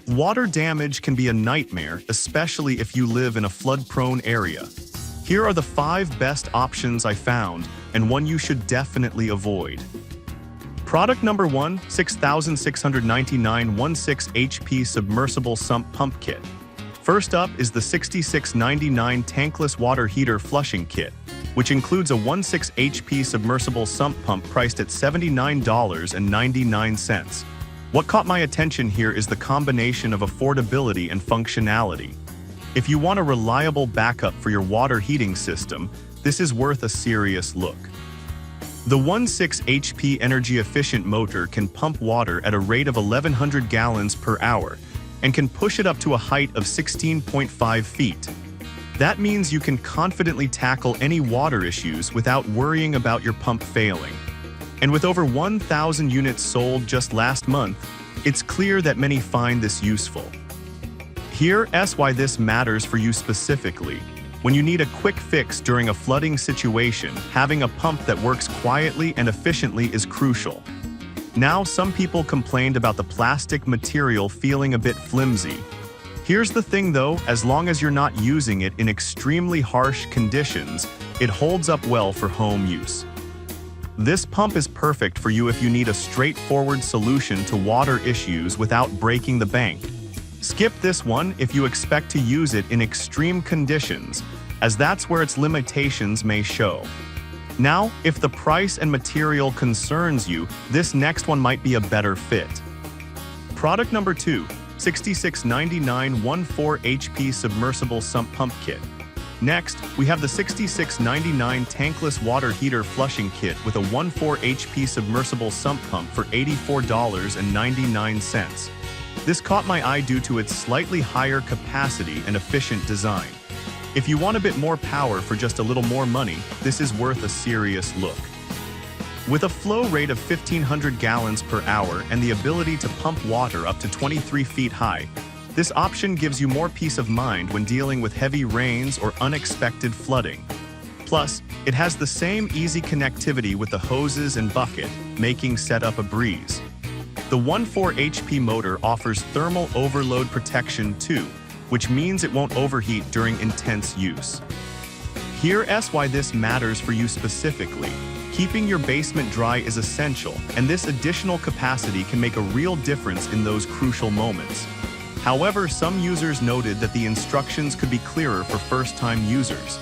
Water damage can be a nightmare, especially if you live in a flood-prone area. Here are the 5 best options I found, and one you should definitely avoid. Product number 1, 6699 16 HP Submersible Sump Pump Kit. First up is the 6699 Tankless Water Heater Flushing Kit, which includes a 16 HP submersible sump pump priced at $79.99. What caught my attention here is the combination of affordability and functionality. If you want a reliable backup for your water heating system, this is worth a serious look. The 16 HP energy-efficient motor can pump water at a rate of 1,100 gallons per hour and can push it up to a height of 16.5 feet. That means you can confidently tackle any water issues without worrying about your pump failing. And with over 1,000 units sold just last month, it's clear that many find this useful. Here's why this matters for you specifically. When you need a quick fix during a flooding situation, having a pump that works quietly and efficiently is crucial. Now, some people complained about the plastic material feeling a bit flimsy. Here's the thing though, as long as you're not using it in extremely harsh conditions, it holds up well for home use. This pump is perfect for you if you need a straightforward solution to water issues without breaking the bank. Skip this one if you expect to use it in extreme conditions, as that's where its limitations may show. Now, if the price and material concerns you, this next one might be a better fit. Product number 2, 6699 14 HP Submersible Sump Pump Kit. Next, we have the 6699 Tankless Water Heater Flushing Kit with a 14 HP submersible sump pump for $84.99. This caught my eye due to its slightly higher capacity and efficient design. If you want a bit more power for just a little more money, this is worth a serious look. With a flow rate of 1,500 gallons per hour and the ability to pump water up to 23 feet high, this option gives you more peace of mind when dealing with heavy rains or unexpected flooding. Plus, it has the same easy connectivity with the hoses and bucket, making setup a breeze. The 14 HP motor offers thermal overload protection too, which means it won't overheat during intense use. Here's why this matters for you specifically. Keeping your basement dry is essential, and this additional capacity can make a real difference in those crucial moments. However, some users noted that the instructions could be clearer for first-time users.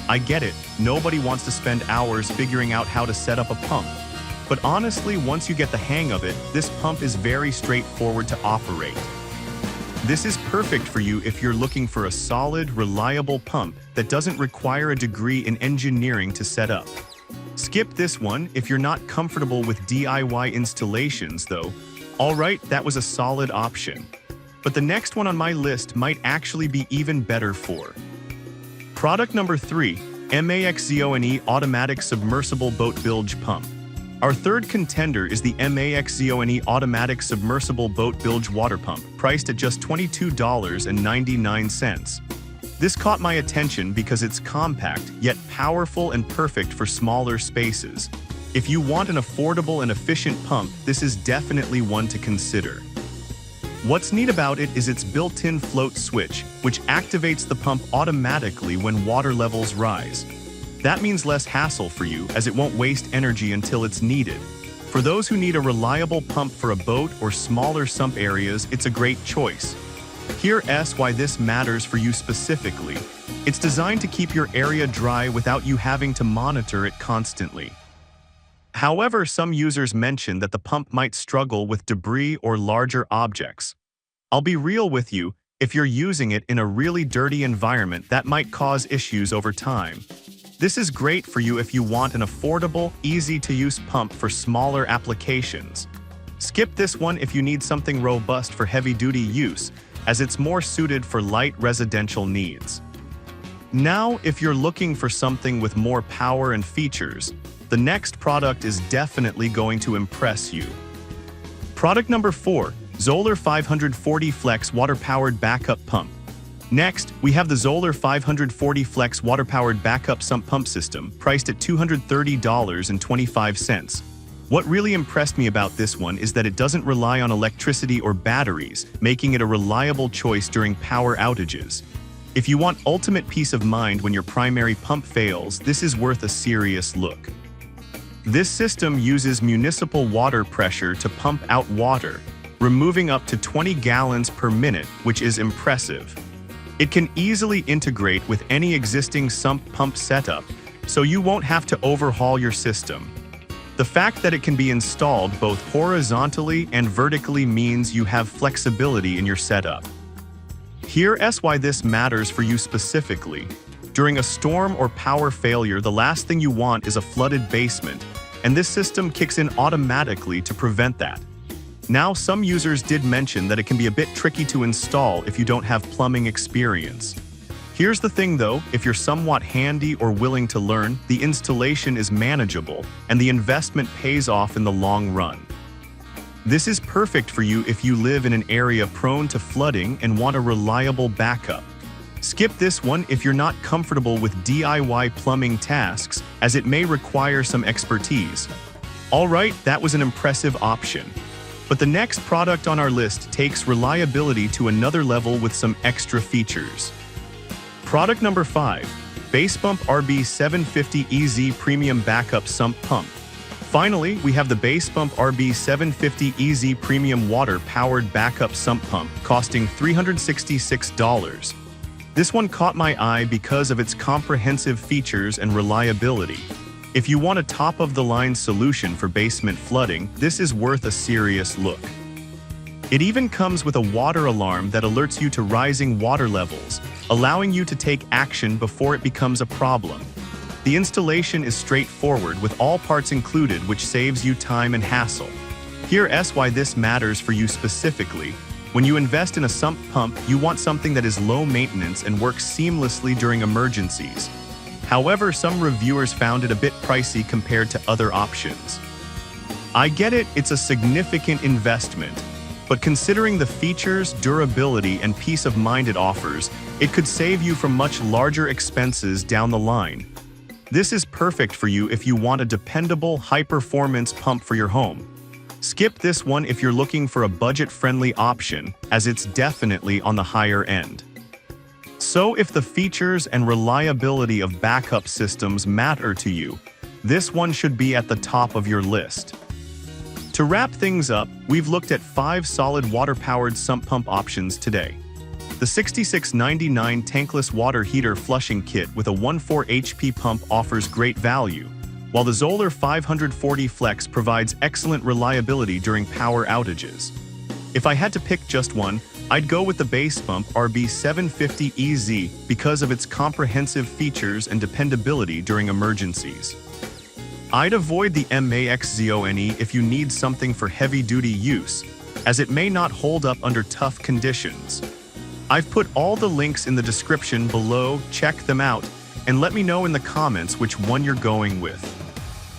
I get it, nobody wants to spend hours figuring out how to set up a pump. But honestly, once you get the hang of it, this pump is very straightforward to operate. This is perfect for you if you're looking for a solid, reliable pump that doesn't require a degree in engineering to set up. Skip this one if you're not comfortable with DIY installations though. Alright, that was a solid option. But the next one on my list might actually be even better for. Product number 3, MAXZONE Automatic Submersible Boat Bilge Pump. Our third contender is the MAXZONE Automatic Submersible Boat Bilge Water Pump, priced at just $22.99. This caught my attention because it's compact, yet powerful and perfect for smaller spaces. If you want an affordable and efficient pump, this is definitely one to consider. What's neat about it is its built-in float switch, which activates the pump automatically when water levels rise. That means less hassle for you, as it won't waste energy until it's needed. For those who need a reliable pump for a boat or smaller sump areas, it's a great choice. Here's why this matters for you specifically. It's designed to keep your area dry without you having to monitor it constantly. However, some users mention that the pump might struggle with debris or larger objects. I'll be real with you, if you're using it in a really dirty environment, that might cause issues over time. This is great for you if you want an affordable, easy-to-use pump for smaller applications. Skip this one if you need something robust for heavy-duty use, as it's more suited for light residential needs. Now, if you're looking for something with more power and features, the next product is definitely going to impress you. Product number 4, Zolar 540 Flex Water-Powered Backup Pump. Next, we have the Zolar 540 Flex Water-Powered Backup Sump Pump System, priced at $230.25. What really impressed me about this one is that it doesn't rely on electricity or batteries, making it a reliable choice during power outages. If you want ultimate peace of mind when your primary pump fails, this is worth a serious look. This system uses municipal water pressure to pump out water, removing up to 20 gallons per minute, which is impressive. It can easily integrate with any existing sump pump setup, so you won't have to overhaul your system. The fact that it can be installed both horizontally and vertically means you have flexibility in your setup. Here's why this matters for you specifically. During a storm or power failure, the last thing you want is a flooded basement, and this system kicks in automatically to prevent that. Now, some users did mention that it can be a bit tricky to install if you don't have plumbing experience. Here's the thing though, if you're somewhat handy or willing to learn, the installation is manageable, and the investment pays off in the long run. This is perfect for you if you live in an area prone to flooding and want a reliable backup. Skip this one if you're not comfortable with DIY plumbing tasks, as it may require some expertise. Alright, that was an impressive option. But the next product on our list takes reliability to another level with some extra features. Product number 5, Base Pump RB750EZ Premium Backup Sump Pump. Finally, we have the Base Pump RB750EZ Premium Water Powered Backup Sump Pump, costing $366. This one caught my eye because of its comprehensive features and reliability. If you want a top-of-the-line solution for basement flooding, this is worth a serious look. It even comes with a water alarm that alerts you to rising water levels, allowing you to take action before it becomes a problem. The installation is straightforward with all parts included, which saves you time and hassle. Here's why this matters for you specifically. When you invest in a sump pump, you want something that is low maintenance and works seamlessly during emergencies. However, some reviewers found it a bit pricey compared to other options. I get it, it's a significant investment, but considering the features, durability, and peace of mind it offers, it could save you from much larger expenses down the line. This is perfect for you if you want a dependable, high-performance pump for your home. Skip this one if you're looking for a budget-friendly option, as it's definitely on the higher end. So if the features and reliability of backup systems matter to you, this one should be at the top of your list. To wrap things up, we've looked at 5 solid water-powered sump pump options today. The $66.99 tankless water heater flushing kit with a 1.4 HP pump offers great value, while the Zoller 540 Flex provides excellent reliability during power outages. If I had to pick just one, I'd go with the Base Pump RB750EZ because of its comprehensive features and dependability during emergencies. I'd avoid the MAXZONE if you need something for heavy-duty use, as it may not hold up under tough conditions. I've put all the links in the description below, check them out, and let me know in the comments which one you're going with.